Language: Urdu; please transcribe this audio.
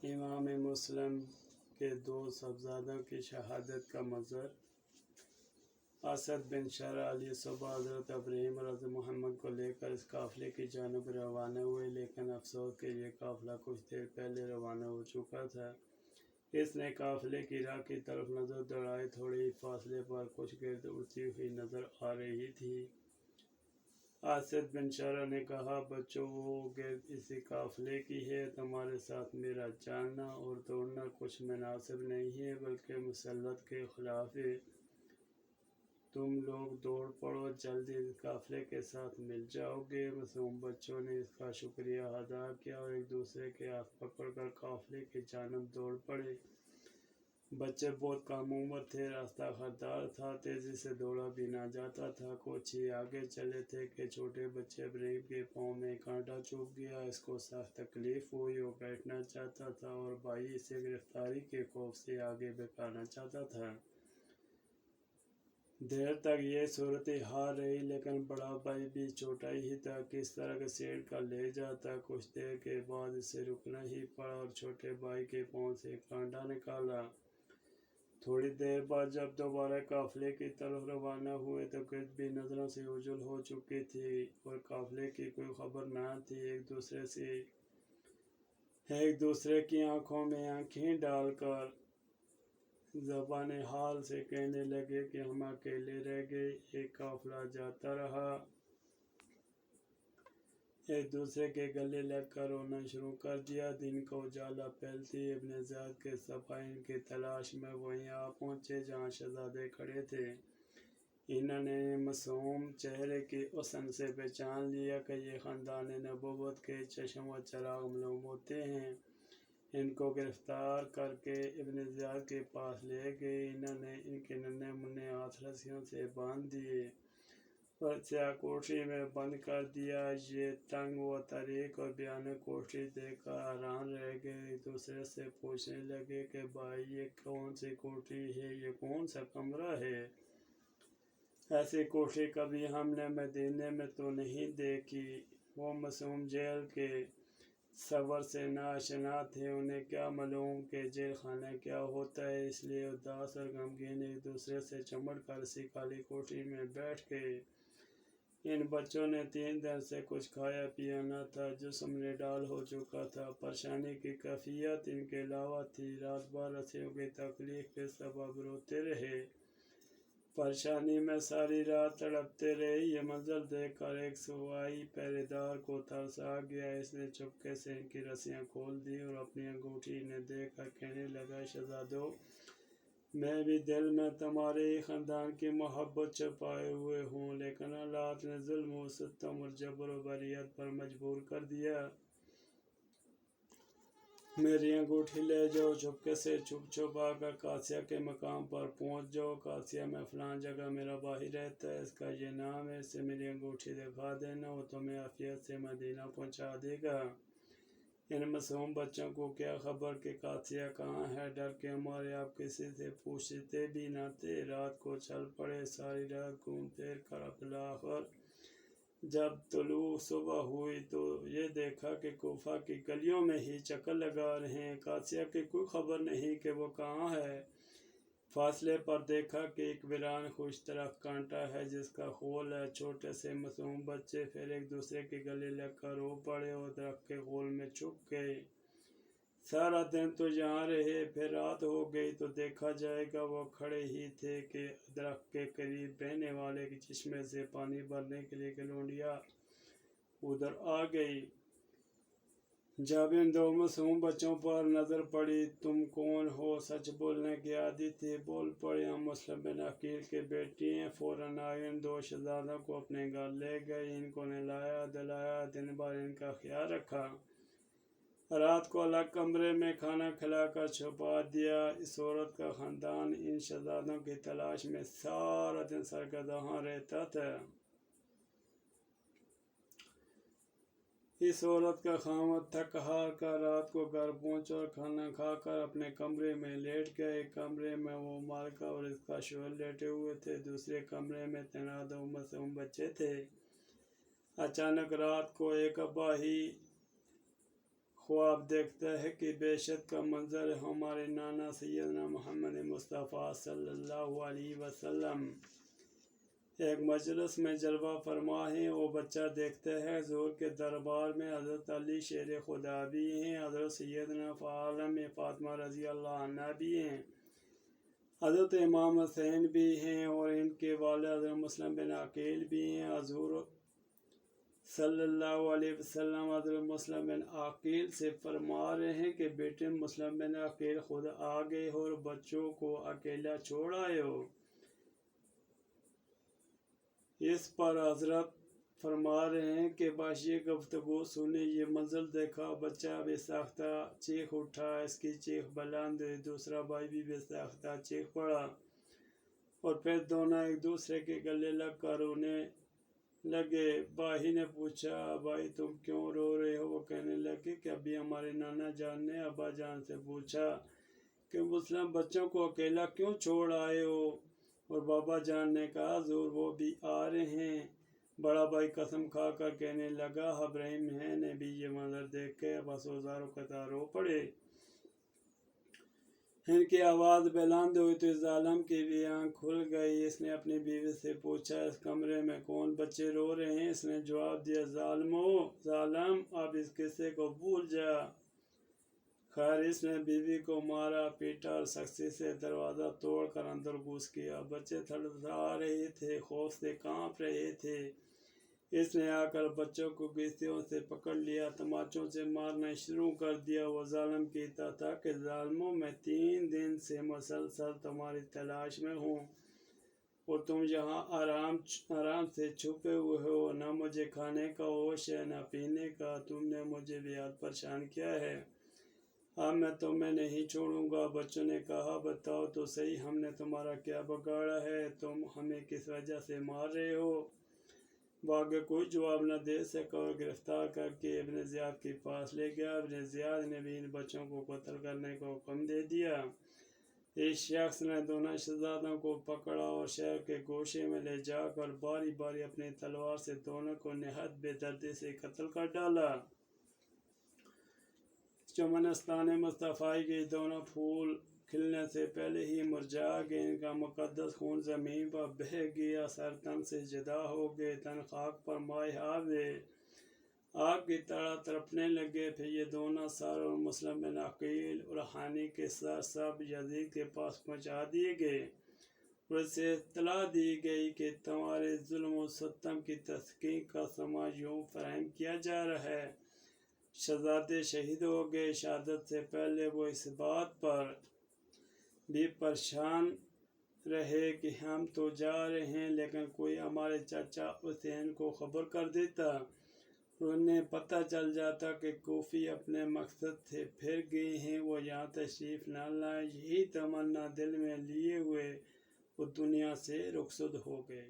امام مسلم کے دو صاحبزادوں کی شہادت کا منظر۔ اسد بن شرح علیہ صبح حضرت ابراہیم اور حضرت محمد کو لے کر اس قافلے کی جانب روانہ ہوئے، لیکن افسوس کہ یہ قافلہ کچھ دیر پہلے روانہ ہو چکا تھا۔ اس نے قافلے کی راہ کی طرف نظر دوڑائی۔ تھوڑے ہی فاصلے پر کچھ گرد اڑتی ہوئی نظر آ رہی تھی۔ اسد بن شرح نے کہا، بچوں، وہ گرد اسی قافلے کی ہے۔ تمہارے ساتھ میرا چلنا اور دوڑنا کچھ مناسب نہیں ہے، بلکہ مسلط کے خلاف ہے۔ تم لوگ دوڑ پڑو، جلدی اس قافلے کے ساتھ مل جاؤ گے۔ معصوم بچوں نے اس کا شکریہ ادا کیا اور ایک دوسرے کے ہاتھ پکڑ کر قافلے کی جانب دوڑ پڑے۔ بچے بہت کم عمر تھے، راستہ خطرناک تھا، تیزی سے دوڑا بھی نہ جاتا تھا۔ کچھ ہی آگے چلے تھے کہ چھوٹے بچے ابراہیم کے پاؤں میں کانٹا چبھ گیا۔ اس کو سخت تکلیف ہوئی، وہ بیٹھنا چاہتا تھا اور بھائی اسے گرفتاری کے خوف سے آگے بھگانا چاہتا تھا۔ دیر تک یہ صورتحال رہی، لیکن بڑا بھائی بھی چھوٹا ہی تھا، کس طرح گھسیٹ کر لے جاتا۔ کچھ دیر کے بعد اسے رکنا ہی پڑا اور چھوٹے بھائی کے پاؤں سے کانٹا نکالا۔ تھوڑی دیر بعد جب دوبارہ قافلے کی طرف روانہ ہوئے تو گرد بھی نظروں سے اوجھل ہو چکی تھی اور قافلے کی کوئی خبر نہ تھی۔ ایک دوسرے کی آنکھوں میں آنکھیں ڈال کر زبان حال سے کہنے لگے کہ ہم اکیلے رہ گئے۔ ایک قافلہ جاتا رہا، ایک دوسرے کے گلے لگ کر رونا شروع کر دیا۔ دن کا اجالا پھیلتے ہی ابن زیاد کے سپاہی ان کی تلاش میں وہیں آ پہنچے جہاں شہزادے کھڑے تھے۔ انہوں نے معصوم چہرے کی حسن سے پہچان لیا کہ یہ خاندان نبوت کے چشم و چراغ معلوم ہوتے ہیں۔ ان کو گرفتار کر کے ابن زیاد کے پاس لے گئے۔ انہوں نے ان کے ننھے منھے ہاتھ رسیوں سے باندھ دیے اور سیاہ کوٹری میں بند کر دیا۔ یہ تنگ و تاریک اور بھیانک کوٹری دیکھ کر حیران رہ گئے۔ ایک دوسرے سے پوچھنے لگے کہ بھائی، یہ کون سی کوٹری ہے، یہ کون سا کمرہ ہے؟ ایسی کوٹری کبھی ہم نے مدینے میں تو نہیں دیکھی۔ وہ معصوم جیل کے تصور سے ناآشنا تھے، انہیں کیا معلوم کہ جیل خانہ کیا ہوتا ہے، اس لیے اداس اور غمگین ایک دوسرے سے چمٹ کر اسی خالی کوٹری میں بیٹھ گئے۔ ان بچوں نے 3 دن سے کچھ کھایا پیا نہ تھا، جسم نڈال ہو چکا تھا۔ پریشانی کی کیفیت ان کے علاوہ تھی۔ رات بھر رسیوں کی تکلیف کے سبب روتے رہے، پریشانی میں ساری رات تڑپتے رہے۔ یہ منظر دیکھ کر ایک صوبائی پہرے دار کو ترس آ گیا۔ اس نے چپکے سے ان کی رسیاں کھول دیں اور اپنی انگوٹھی انہیں دے کر کہنے لگا، شہزادو، میں بھی دل میں تمہارے ہی خاندان کی محبت چھپائے ہوئے ہوں، لیکن حالات نے ظلم و ستم اور جبر و بریت پر مجبور کر دیا۔ میری انگوٹھی لے جاؤ، چپکے سے چھپ آ کر قادسیہ کے مقام پر پہنچ جاؤ۔ قادسیہ میں فلاں جگہ میرا بھائی رہتا ہے، اس کا یہ نام ہے، اسے میری انگوٹھی دکھا دینا، وہ تمہیں عافیت سے مدینہ پہنچا دے گا۔ ان معصوم بچوں کو کیا خبر کہ قادسیہ کہاں ہے؟ ڈر کے مارے اب کسی سے پوچھتے بھی نہ تھے۔ رات کو چل پڑے، ساری رات گھوم پھر کر بالآخر جب طلوع صبح ہوئی تو یہ دیکھا کہ کوفہ کی گلیوں میں ہی چکر لگا رہے ہیں۔ قادسیہ کی کوئی خبر نہیں کہ وہ کہاں ہے۔ فاصلے پر دیکھا کہ ایک ویران خشک درخت کانٹا ہے جس کا خول ہے۔ چھوٹے سے معصوم بچے پھر ایک دوسرے کے گلے لگ کر رو پڑے اور درخت کے خول میں چھپ گئے۔ سارا دن تو یہاں رہے، پھر رات ہو گئی تو دیکھا جائے گا۔ وہ کھڑے ہی تھے کہ درخت کے قریب بہنے والے چشمے سے پانی بھرنے کے لیے ایک لونڈیا ادھر آ گئی۔ جب ان 2 معصوم بچوں پر نظر پڑی، تم کون ہو؟ سچ بولنے کے عادی تھے، بول پڑے، ہم مسلم بن عقیل کے بیٹے ہیں۔ فوراً آئے، ان 2 شہزادوں کو اپنے گھر لے گئے، ان کو نہلایا دھلایا، دن بھر ان کا خیال رکھا، رات کو الگ کمرے میں کھانا کھلا کر چھپا دیا۔ اس عورت کا خاندان ان شہزادوں کی تلاش میں سارا دن سرگرداں رہتا تھا۔ اس عورت کا خاوند تھک ہار کر رات کو گھر پہنچا اور کھانا کھا کر اپنے کمرے میں لیٹ گیا۔ ایک کمرے میں وہ مالکہ اور اس کا شوہر لیٹے ہوئے تھے، دوسرے کمرے میں تنہا 2 معصوم بچے تھے۔ اچانک رات کو ایک اباہی خواب دیکھتا ہے کہ بہشت کا منظر ہے۔ ہمارے نانا سیدنا محمد مصطفیٰ صلی اللہ علیہ وسلم ایک مجلس میں جلوہ فرما ہیں۔ وہ بچہ دیکھتا ہے حضور کے دربار میں حضرت علی شیر خدا بھی ہیں، حضرت سیدنا عالم فاطمہ رضی اللہ عنہ بھی ہیں، حضرت امام حسین بھی ہیں اور ان کے والد حضرت مسلم بن عقیل بھی ہیں۔ حضور صلی اللہ علیہ وسلم حضرت مسلم بن عقیل سے فرما رہے ہیں کہ بیٹے مسلم بن عقیل خود آ گئے اور بچوں کو اکیلا چھوڑ آئے ہو۔ اس پر حضرت فرما رہے ہیں کہ باش یہ گفتگو سنی، یہ منظر دیکھا، بچہ بے ساختہ چیخ اٹھا، اس کی چیخ بلند ہوئی، دوسرا بھائی بھی بے ساختہ چیخ پڑا اور پھر دونوں ایک دوسرے کے گلے لگ کر رونے لگے۔ بھائی نے پوچھا بھائی تم کیوں رو رہے ہو؟ وہ کہنے لگے کہ ابھی ہمارے نانا جان نے ابا جان سے پوچھا کہ مسلم بچوں کو اکیلا کیوں چھوڑ آئے ہو، اور بابا جان نے کہا حضور وہ بھی آ رہے ہیں۔ بڑا بھائی قسم کھا کر کہنے لگا ابراہیم نے بھی یہ منظر دیکھ کے بس ہزاروں قطار رو پڑے۔ ان کی آواز بلند ہوئی تو اس ظالم کی بھی آنکھ کھل گئی۔ اس نے اپنی بیوی سے پوچھا اس کمرے میں کون بچے رو رہے ہیں؟ اس نے جواب دیا ظالم اب اس قصے کو بھول جا۔ خیر اس نے بیوی کو مارا پیٹا اور سختی سے دروازہ توڑ کر اندر گھس گیا۔ بچے تھرتھرا رہے تھے، خوف سے کانپ رہے تھے۔ اس نے آ کر بچوں کو گھیسوں سے پکڑ لیا، تماچوں سے مارنا شروع کر دیا۔ وہ ظالم کہتا تھا کہ ظالموں میں 3 دن سے مسلسل تمہاری تلاش میں ہوں اور تم یہاں آرام سے چھپے ہوئے ہو، نہ مجھے کھانے کا ہوش ہے نہ پینے کا، تم نے مجھے بے حد پریشان کیا ہے، اب میں تمہیں نہیں چھوڑوں گا۔ بچوں نے کہا بتاؤ تو صحیح ہم نے تمہارا کیا بگاڑا ہے، تم ہمیں کس وجہ سے مار رہے ہو؟ وہ آگے کوئی جواب نہ دے سکا اور گرفتار کر کے ابن زیاد کے پاس لے گیا۔ ابن زیاد نے بھی ان بچوں کو قتل کرنے کا حکم دے دیا۔ اس شخص نے دونوں شہزادوں کو پکڑا اور شہر کے گوشے میں لے جا کر باری باری اپنی تلوار سے دونوں کو نہایت بے دردی سے قتل کر ڈالا۔ چمنستان مصطفی کے دونوں پھول کھلنے سے پہلے ہی مرجھا گئے، ان کا مقدس خون زمین پر بہہ گیا، سر تن سے جدا ہو گئے، تن خاک پر مائع ہوئے، آگ کی طرح تڑپنے لگے۔ پھر یہ دونوں سر اور مسلم بن عقیل اور ہانی کے سر سب یزید کے پاس پہنچا دیے گئے اور اسے اطلاع دی گئی کہ تمہارے ظلم و ستم کی تحقیق کا سماں یوں فراہم کیا جا رہا ہے۔ شہزادے شہید ہو گئے۔ شہادت سے پہلے وہ اس بات پر بھی پریشان رہے کہ ہم تو جا رہے ہیں لیکن کوئی ہمارے چچا حسین کو خبر کر دیتا اور انہیں پتہ چل جاتا کہ کوفی اپنے مقصد سے پھر گئے ہیں، وہ یہاں تشریف نہ لائیں۔ یہی تمنا دل میں لیے ہوئے وہ دنیا سے رخصت ہو گئے۔